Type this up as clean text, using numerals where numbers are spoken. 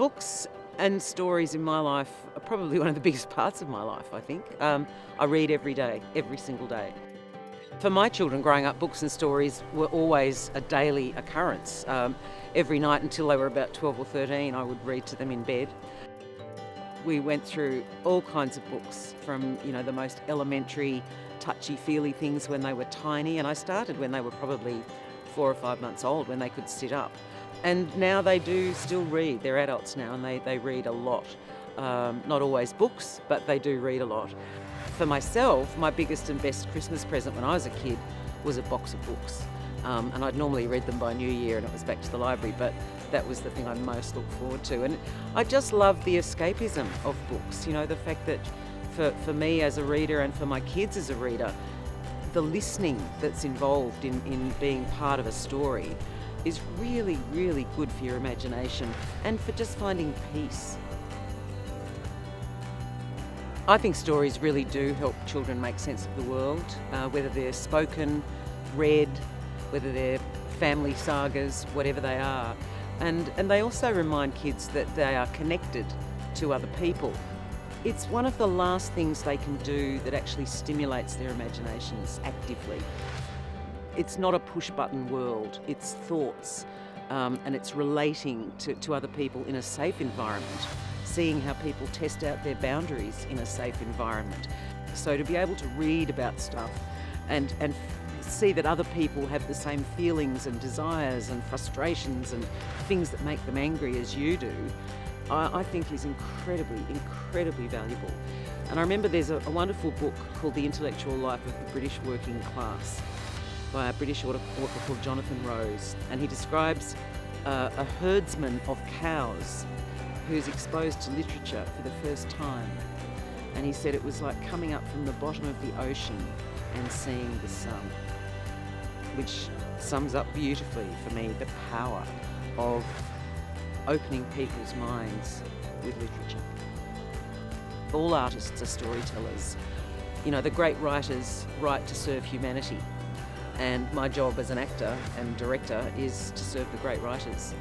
Books and stories in my life are probably one of the biggest parts of my life, I think. I read every day, every single day. For my children growing up, books and stories were always a daily occurrence. Every night until they were about 12 or 13, I would read to them in bed. We went through all kinds of books, from the most elementary, touchy-feely things when they were tiny, and I started when they were probably 4 or 5 months old, when they could sit up. And now they do still read. They're adults now, and they read a lot. Not always books, but they do read a lot. For myself, my biggest and best Christmas present when I was a kid was a box of books. And I'd normally read them by New Year and it was back to the library, but that was the thing I most looked forward to. And I just love the escapism of books, the fact that for me as a reader and for my kids as a reader, the listening that's involved in being part of a story is really, really good for your imagination and for just finding peace. I think stories really do help children make sense of the world, whether they're spoken, read, whether they're family sagas, whatever they are. And they also remind kids that they are connected to other people. It's one of the last things they can do that actually stimulates their imaginations actively. It's not a push-button world, it's thoughts, and it's relating to other people in a safe environment, seeing how people test out their boundaries in a safe environment. So to be able to read about stuff and see that other people have the same feelings and desires and frustrations and things that make them angry as you do, I think is incredibly, incredibly valuable. And I remember there's a wonderful book called The Intellectual Life of the British Working Class by a British author called Jonathan Rose. And he describes a herdsman of cows who's exposed to literature for the first time. And he said it was like coming up from the bottom of the ocean and seeing the sun, which sums up beautifully for me the power of opening people's minds with literature. All artists are storytellers. The great writers write to serve humanity, and my job as an actor and director is to serve the great writers.